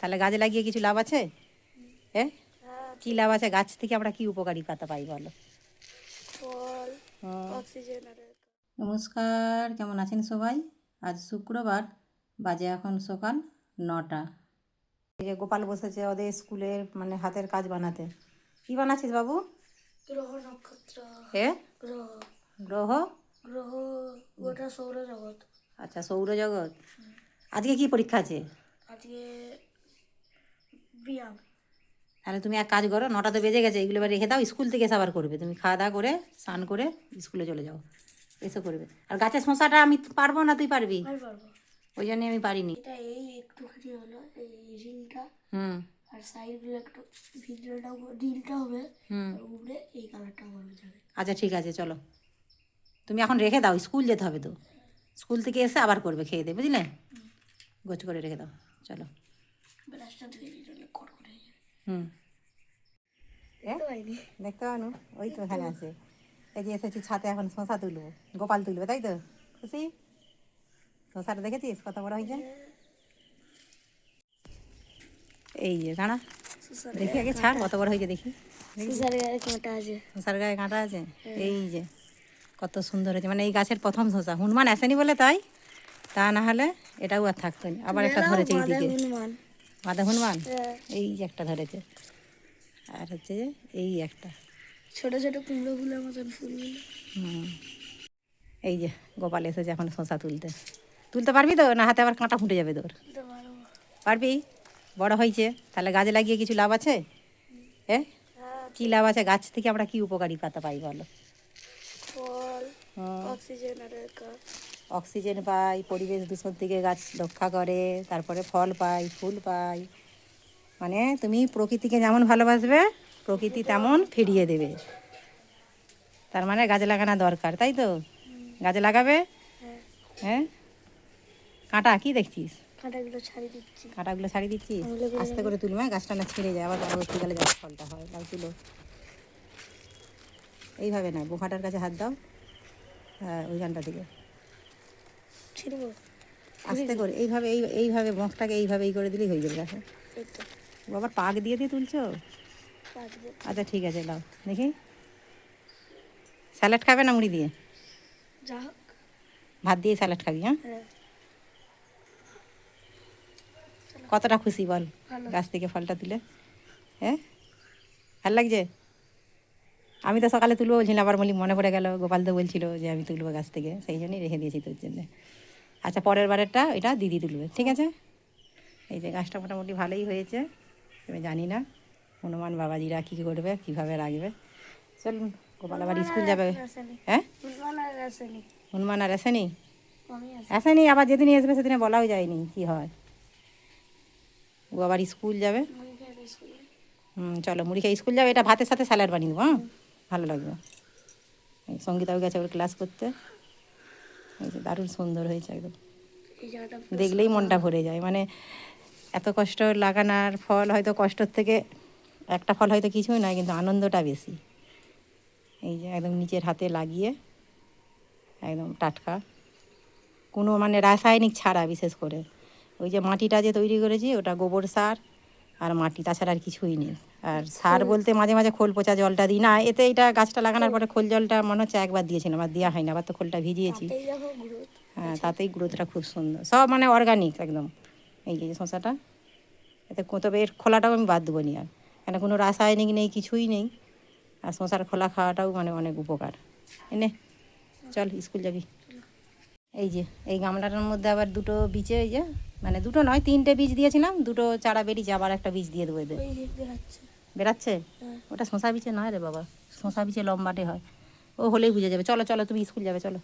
তাহলে গাছ লাগিয়ে কিছু লাভ আছে? হ্যাঁ, কি লাভ আছে? গাছ থেকে আমরা কি উপকারী পাতা পাই বলো? নমস্কার, কেমন আছেন সবাই? আজ শুক্রবার, বাজে এখন সকাল 9টা। এই যে গোপাল বসেছে ওদের স্কুলের মানে হাতের কাজ বানাতে। কি বানাচ্ছিস বাবু? গ্রহ নক্ষত্র। হ্যাঁ, গ্রহ গ্রহ গ্রহ গোটা সৌরজগৎ। আচ্ছা, সৌরজগৎ। আজকে কি পরীক্ষা আছে? আজকে ব্যায়াম। তাহলে তুমি এক কাজ করো, 9টা তো বেজে গেছে, এগুলো এবার রেখে দাও, স্কুল থেকে এসে আবার করবে। তুমি খাওয়া দাওয়া করে স্নান করে স্কুলে চলে যাও, এসে করবে। আর গাছের শশাটা আমি পারবো না, তুই পারবি? আমি পারবো। ওই জন্যই আমি পারিনি। এটা এই একটুখানি হলো এই রিংটা, হুম আর সাইডগুলো একটু ভিডিওটা রিংটা হবে, হুম আর উপরে এই কালারটা আমার হয়ে যাবে। আচ্ছা ঠিক আছে, চলো। তুমি এখন রেখে দাও, স্কুল যেতে হবে তো। স্কুল থেকে এসে আবার করবে, খেয়ে দিয়ে, বুঝলে? গোছ করে রেখে দাও, চলো। ব্রাশটা ধুয়ে দিলে কট করে হয়ে যাবে। হুম, দেখতে পাইনি। দেখতে পানো? ওই তো এখানে আছে। এই যে এসেছি ছাতে, এখন শশা তুলবো, গোপাল তুলবে, তাই তো? খুশি? শশাটা দেখেছিস কত বড় হয়েছে? এই যে দাঁড়া, দেখি আগে ছাড় কত বড় হয়েছে দেখি। সুসার গায়ে কাঁটা আছে। শশার গায়ে কাঁটা আছে? এই যে কত সুন্দর হয়েছে, মানে এই গাছের প্রথম শশা। হনুমান আসেনি বলে তাই, তা না হলে এটাও আর থাকতো না। আবার একটা ধরেছে এইদিকে, হনুমান। মাদা হনুমান। এই যে একটা ধরেছে, আর হচ্ছে যে এই একটা। ছোট ছোট কুমড়ো ফুলের মতন ফুলগুলো। হুম, এই যে গোপাল এসেছে এখন শশা তুলতে। তুলতে পারবি তো, না হাতে আবার কাঁটা ফুটে যাবে তোর? তুলতে পারবো। পারবি? বড় হয়েছে, তাহলে গাছ লাগিয়ে কিছু লাভ আছে? হ্যাঁ, কি লাভ আছে? গাছ থেকে আমরা কি উপকারী পাতা পাই বলো? ফল, অক্সিজেন আর অক্সিজেন পাই, পরিবেশ দূষণ থেকে গাছ রক্ষা করে, তারপরে ফল পাই, ফুল পাই। মানে তুমি প্রকৃতিকে যেমন ভালোবাসবে, প্রকৃতি তেমন ফিরিয়ে দেবে। তার মানে গাছ লাগানো দরকার, তাই তো? গাছ লাগাবে? হ্যাঁ। কাঁটা কি দেখছিস? কাঁটাগুলো ছাড়িয়ে দিচ্ছি। কাঁটাগুলো ছাড়িয়ে দিচ্ছিস? আস্তে করে তুলবে, গাছটা না ছিঁড়ে যায়, আবার পরবর্তীকালে গাছ ফলটা হয়। তাও তুলো, এইভাবে না, বোখাটার কাছে হাত দাও। হ্যাঁ, ওইখানটা থেকে ছিড়বো আস্তে করে এইভাবে, এইভাবে মুখটাকে এইভাবে করে দিলেই হয়ে যাবে। দেখো, এই তো। আবার পাক দিয়ে দিয়ে তুলছো? পাক দিয়ে। আচ্ছা ঠিক আছে, লাও দেখি। স্যালাড খাবে না মুড়ি দিয়ে? যা হোক। ভাত দিয়ে স্যালাড খাবি? হ্যাঁ, হ্যাঁ। কতটা খুশি বল ভালো। গাছ থেকে ফলটা তুলে? হ্যাঁ, ভালো লাগছে? আমি তো সকালে তুলবো বলছিলাম, আবার বলি মনে পড়ে গেল, গোপাল তো বলছিল যে আমি তুলবো গাছ থেকে, সেই জন্যই রেখে দিয়েছি তোর জন্যে। আচ্ছা, পরের বারেরটা এটা দিদি তুলবে, ঠিক আছে? এই যে গাছটা মোটামুটি ভালোই হয়েছে, তবে জানি না হনুমান বাবাজিরা কী করবে, কীভাবে রাখবে। চলুন, গোপাল আবার স্কুল যাবে। হ্যাঁ, হনুমান আর আসেনি? আসেনি, আবার যেদিন আসবে সেদিনে বলাও যায়নি কি হয়। ও আবার স্কুল যাবে। চলো, মুড়ি খেয়ে স্কুল যাবে। এটা ভাতের সাথে স্যালাড বানিয়ে দেবো, হ্যাঁ, ভালো লাগবে। এই সঙ্গীতাও গেছে ওর ক্লাস করতে। এই যে দারুণ সুন্দর হয়েছে একদম, দেখলেই মনটা ভরে যায়। মানে এত কষ্ট লাগানোর ফল, হয়তো কষ্টর থেকে একটা ফল হয়তো কিছুই নয়, কিন্তু আনন্দটা বেশি। এই যে একদম নিচের হাতে লাগিয়ে, একদম টাটকা, কোনো মানে রাসায়নিক ছাড়া। বিশেষ করে ওই যে মাটিটা যে তৈরি করেছি, ওটা গোবর সার আর মাটি, তাছাড়া আর কিছুই নেই। আর সার বলতে মাঝে মাঝে খোল পচা জলটা দিই না এতে। এটা গাছটা লাগানোর পরে খোল জলটা মনে হচ্ছে একবার দিয়েছিলাম, আর দেওয়া হয় না। আবার তো খোলটা ভিজিয়েছি। হ্যাঁ, তাতেই গ্রোথটা খুব সুন্দর, সব মানে অর্গানিক একদম। এই যে শশাটা, এতে তবে এর খোলাটাও আমি বাদ দেবো নি আর, কেন কোনো রাসায়নিক নেই, কিছুই নেই। আর শশার খোলা খাওয়াটাও মানে অনেক উপকার। এনে চল, স্কুল যাবি। এই যে এই গামলাটার মধ্যে আবার দুটো বীজে, এই যে মানে দুটো নয়, 3টে বীজ দিয়েছিলাম, দুটো চারা বেরিয়েছে, আবার একটা বীজ দিয়ে দেবো এদের। বেরাচ্ছে? ওটা শশা বীজে নয় রে বাবা, শশা বীজে লম্বাটে হয়। ও হলেই বুঝে যাবে। চলো চলো, তুমি স্কুল যাবে, চলো।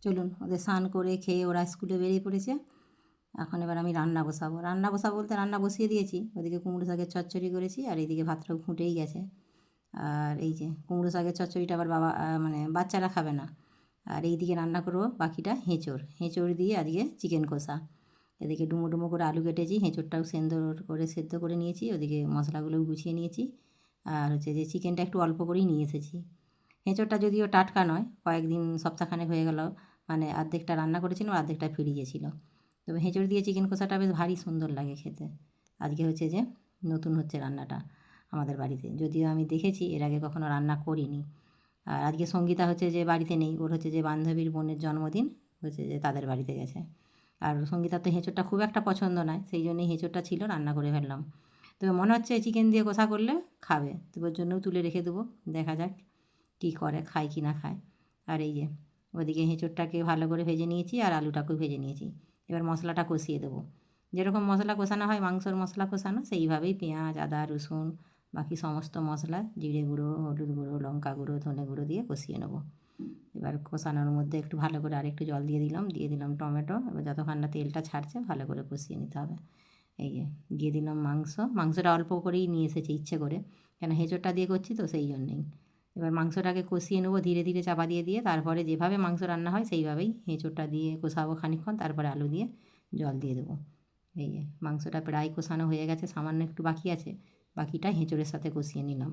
চলুন, ওদের স্নান করে খেয়ে ওরা স্কুলে বেরিয়ে পড়েছে। এখন এবার আমি রান্না বসাবো। রান্না বসাবো বলতে রান্না বসিয়ে দিয়েছি। ওদিকে কুমড়ো শাকের চচ্চড়ি করেছি, আর এইদিকে ভাতটাও ফুটেই গেছে। আর এই যে কুমড়ো শাকের চচ্চড়িটা আবার বাবা মানে বাচ্চারা খাবে না। আর এইদিকে রান্না করবো বাকিটা হেঁচড় দিয়ে আজকে চিকেন কষা। এদিকে ডুমো ডুমো করে আলু কেটেছি, হেঁচড়টাও সেদ্ধ করে নিয়েছি। ওদিকে মশলাগুলোও গুছিয়ে নিয়েছি। আর হচ্ছে যে চিকেনটা একটু অল্প করেই নিয়ে এসেছি। এঁচোড়টা যদিও টাটকা নয়, কয়েকদিন সপ্তাহখানেক হয়ে গেল, মানে অর্ধেকটা রান্না করেছিলাম, অর্ধেকটা ফ্রিজে ছিল। তবে এঁচোড় দিয়ে চিকেন কষাটা বেশ ভারী সুন্দর লাগে খেতে। আজকে হচ্ছে যে নতুন হচ্ছে রান্নাটা আমাদের বাড়িতে, যদিও আমি দেখেছি, এর আগে কখনো রান্না করিনি। আর আজকে সঙ্গীতা হচ্ছে যে বাড়িতে নেই, ওর হচ্ছে যে বান্ধবীর বোনের জন্মদিন, হচ্ছে যে তাদের বাড়িতে গেছে। আর সঙ্গীতার তো এঁচোড়টা খুব একটা পছন্দ নয়, সেই জন্যই এঁচোড়টা ছিল, রান্না করে ফেললাম। তবে মনে হচ্ছে চিকেন দিয়ে কষা করলে খাবে, তো ওর জন্যও তুলে রেখে দেবো, দেখা যাক কী করে, খায় কি না খায়। আর এই যে ওদিকে এঁচোড়টাকে ভালো করে ভেজে নিয়েছি, আর আলুটাকেও ভেজে নিয়েছি। এবার মশলাটা কষিয়ে দেবো, যেরকম মশলা কষানো হয় মাংসর মশলা কষানো, সেইভাবেই পেঁয়াজ, আদা, রসুন, বাকি সমস্ত মশলা, জিরে গুঁড়ো, হলুদ গুঁড়ো, লঙ্কা গুঁড়ো, ধনে গুঁড়ো দিয়ে কষিয়ে নেবো। এবার কষানোর মধ্যে একটু ভালো করে আরেকটু জল দিয়ে দিলাম টমেটো। এবার যতক্ষণ না তেলটা ছাড়ছে ভালো করে কষিয়ে নিতে হবে। এই যে দিয়ে দিলাম মাংসটা অল্প করেই নিয়ে এসেছি ইচ্ছে করে, কেন এঁচোড়টা দিয়ে করছি তো সেই জন্যেই। এবার মাংসটাকে কষিয়ে নেবো ধীরে ধীরে চাপা দিয়ে দিয়ে, তারপরে যেভাবে মাংস রান্না হয় সেইভাবেই এঁচোড়টা দিয়ে কষাবো খানিকক্ষণ, তারপরে আলু দিয়ে জল দিয়ে দেবো। এই যে মাংসটা প্রায় কষানো হয়ে গেছে, সামান্য একটু বাকি আছে, বাকিটা এঁচোড়ের সাথে কষিয়ে নিলাম।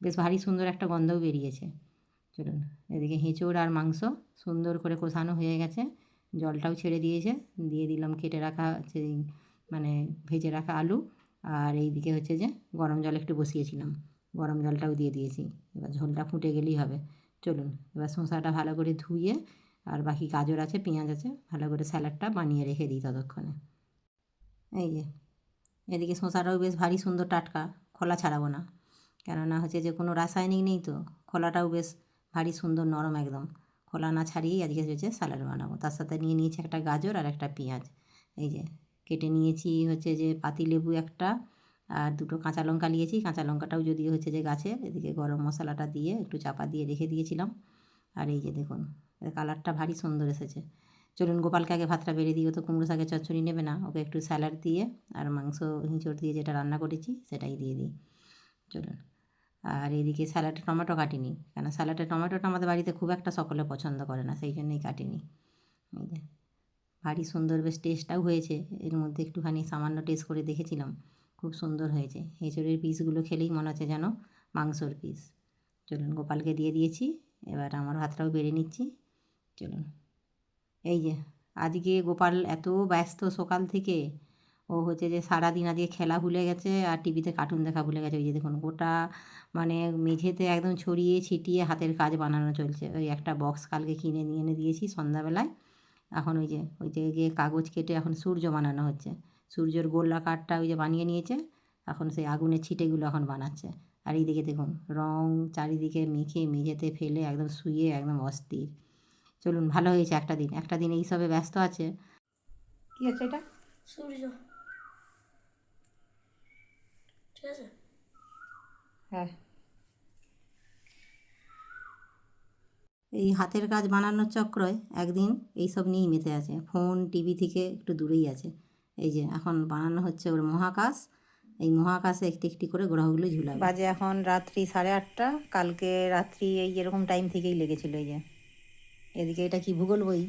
বেশ ভারী সুন্দর একটা গন্ধও বেরিয়েছে। চলুন, এদিকে এঁচোড় আর মাংস সুন্দর করে কষানো হয়ে গেছে, জলটাও ছেড়ে দিয়েছে। দিয়ে দিলাম কেটে রাখা সেই মানে ভেজে রাখা আলু, আর এইদিকে হচ্ছে যে গরম জল একটু বসিয়েছিলাম, গরম জলটাও দিয়ে দিয়েছি। এবার ঝোলটা ফুটে গেলেই হবে। চলুন, এবার শসাটা ভালো করে ধুয়ে, আর বাকি গাজর আছে, পেঁয়াজ আছে, ভালো করে স্যালাডটা বানিয়ে রেখে দিই ততক্ষণে। এই যে এদিকে শসাটাও বেশ ভারী সুন্দর টাটকা, খোলা ছাড়াবো না, কেননা হচ্ছে যে কোনো রাসায়নিক নেই তো, খোলাটাও বেশ ভারী সুন্দর নরম একদম। খোলা না ছাড়িয়েই আজকে হচ্ছে স্যালাড বানাবো। তার সাথে নিয়ে নিয়েছি একটা গাজর আর একটা পেঁয়াজ, এই যে কেটে নিয়েছি হচ্ছে যে পাতিলেবু একটা, আর দুটো কাঁচা লঙ্কা নিয়েছি, কাঁচা লঙ্কাটাও যদিও হচ্ছে যে গাছের। এদিকে গরম মশলাটা দিয়ে একটু চাপা দিয়ে রেখে দিয়েছিলাম। আর এই যে দেখুন, এর কালারটা ভারী সুন্দর এসেছে। চলুন গোপালকে আগে ভাতটা বেড়ে দিই, ও তো কুমড়ো শাকের চচ্চড়ি নেবে না, ওকে একটু স্যালাড দিয়ে আর মাংস এঁচোড় দিয়ে যেটা রান্না করেছি সেটাই দিয়ে দিই। চলুন, আর এদিকে স্যালাডে টমেটো কাটিনি, কেন স্যালাডে টমেটোটা আমাদের বাড়িতে খুব একটা সকলে পছন্দ করে না, সেই জন্যই কাটিনি। এই যে ভারী সুন্দর বেশ টেস্টটাও হয়েছে, এর মধ্যে একটুখানি সামান্য টেস্ট করে দেখেছিলাম, খুব সুন্দর হয়েছে। এঁচোড়ের পিসগুলো খেলেই মনে হচ্ছে যেন মাংসর পিস। চলুন, গোপালকে দিয়ে দিয়েছি, এবার আমার ভাতটাও বেড়ে নিচ্ছি। চলুন, এই যে আজকে গোপাল এত ব্যস্ত সকাল থেকে, ও হচ্ছে যে সারাদিন আজকে খেলা ভুলে গেছে আর টিভিতে কার্টুন দেখা ভুলে গেছে। ওই যে দেখুন গোটা মানে মেঝেতে একদম ছড়িয়ে ছিটিয়ে হাতের কাজ বানানো চলছে। ওই একটা বক্স কালকে কিনে নিয়ে এনে দিয়েছি সন্ধ্যাবেলায়, এখন ওই যে গিয়ে কাগজ কেটে এখন সূর্য বানানো হচ্ছে। সূর্যের গোলাকারটা ওই যে বানিয়ে নিয়েছে, এখন সেই আগুনের ছিটেগুলো এখন বানাচ্ছে। আর এইদিকে দেখুন রং চারিদিকে মেখে মেঝেতে ফেলে একদম শুয়ে একদম অস্থির। চলুন, ভালো হয়েছে একটা দিন এইসবে ব্যস্ত আছে। কী হচ্ছে এটা? সূর্য, ঠিক আছে। হ্যাঁ, এই হাতের কাজ বানানোর চক্রয় একদিন এইসব নিয়েই মেতে আছে, ফোন টিভি থেকে একটু দূরেই আছে। এই যে এখন বানানো হচ্ছে ওর মহাকাশ, এই মহাকাশে একটি একটি করে গ্রহগুলো ঝুলাবে। বাজে এখন রাত্রি 8:30, কালকে রাত্রি এই এরকম টাইম থেকেই লেগেছিল। এই যে এদিকে এটা কি ভূগোল বই,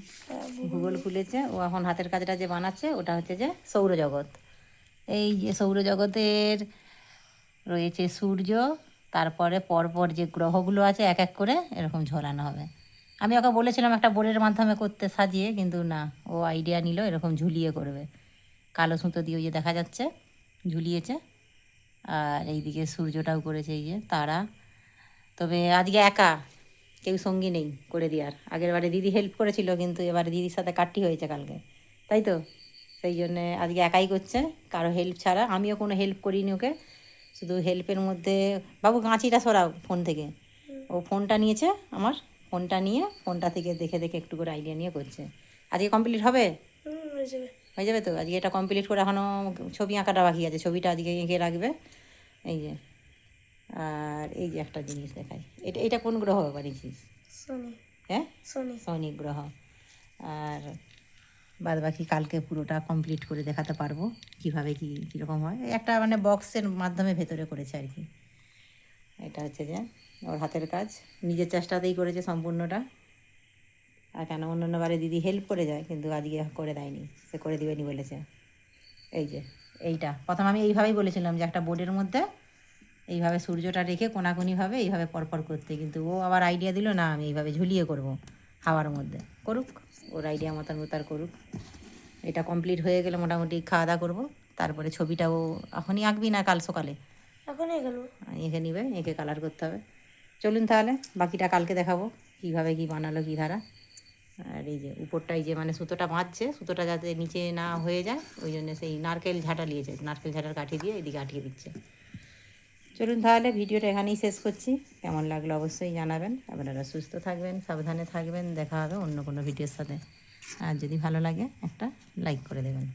ভূগোল খুলেছে ও, এখন হাতের কাজটা যে বানাচ্ছে ওটা হচ্ছে যে সৌরজগৎ। এই যে সৌরজগতের রয়েছে সূর্য, তারপরে পরপর যে গ্রহগুলো আছে এক এক করে এরকম ঝোলানো হবে। আমি ওকে বলেছিলাম একটা বোর্ডের মাধ্যমে করতে সাজিয়ে, কিন্তু না, ও আইডিয়া নিল এরকম ঝুলিয়ে করবে। কালো সুতো দিয়ে ওই যে দেখা যাচ্ছে ঝুলিয়েছে, আর এইদিকে সূর্যটাও করেছে, এই যে তারা। তবে আজকে একা, কেউ সঙ্গী নেই করে দেওয়ার। আগের বারে দিদি হেল্প করেছিল, কিন্তু এবারে দিদির সাথে কাট্টি হয়েছে কালকে, তাই তো সেই জন্যে আজকে একাই করছে, কারো হেল্প ছাড়া। আমিও কোনো হেল্প করিনি ওকে, শুধু হেল্পের মধ্যে বাবু কাঁচিটা সরাও ফোন থেকে, ও ফোনটা নিয়েছে আমার, ফোনটা নিয়ে ফোনটা থেকে দেখে দেখে একটু করে আইডিয়া নিয়ে করছে। আজকে কমপ্লিট হবে? হয়ে যাবে। হয়ে যাবে তো? আজকে এটা কমপ্লিট করে এখনও ছবি আঁকাটা বাকি আছে, ছবিটা আজকে এঁকে রাখবে। এই যে, আর এই যে একটা জিনিস দেখাই, এটা এটা কোন গ্রহ বানিয়েছিস? শনি। হ্যাঁ, শনি। শনি গ্রহ। আর বাদ বাকি কালকে পুরোটা কমপ্লিট করে দেখাতে পারবো কীভাবে কী কীরকম হয়। একটা মানে বক্সের মাধ্যমে ভেতরে করেছে আর কি। এটা হচ্ছে যে ওর হাতের কাজ, নিজের চেষ্টাতেই করেছে সম্পূর্ণটা। আর কেন অন্য বারে দিদি হেল্প করে যায়, কিন্তু আজকে করে দেয়নি, সে করে দিবেনি বলেছে। এই যে এইটা প্রথম আমি এইভাবেই বলেছিলাম যে একটা বোর্ডের মধ্যে এইভাবে সূর্যটা রেখে কোনাকুনিভাবে এইভাবে পরপর করতে, কিন্তু ও আবার আইডিয়া দিল না আমি এইভাবে ঝুলিয়ে করব হাওয়ার মধ্যে। করুক, ওর আইডিয়া মতন ও তার করুক। এটা কমপ্লিট হয়ে গেলে মোটামুটি খাওয়া দাওয়া করবো, তারপরে ছবিটাও এখনই আঁকবি না কাল সকালে এখনই গেল। এঁকে নিবে, এঁকে কালার করতে হবে। চলুন তাহলে বাকিটা কালকে দেখাবো কীভাবে কী বানালো কী ধারা। আর এই যে উপরটাই যে মানে সুতোটা বাঁধছে, সুতোটা যাতে নিচে না হয়ে যায় ওই জন্য সেই নারকেল ঝাঁটা নিয়েছে, নারকেল ঝাঁটার কাঠি দিয়ে এদিকে আটকে দিচ্ছে। চলুন তাহলে ভিডিওটা এখানেই শেষ করছি। কেমন লাগলো অবশ্যই জানাবেন। আপনারা সুস্থ থাকবেন, সাবধানে থাকবেন। দেখা হবে অন্য কোনো ভিডিওর সাথে। আর যদি ভালো লাগে একটা লাইক করে দেবেন।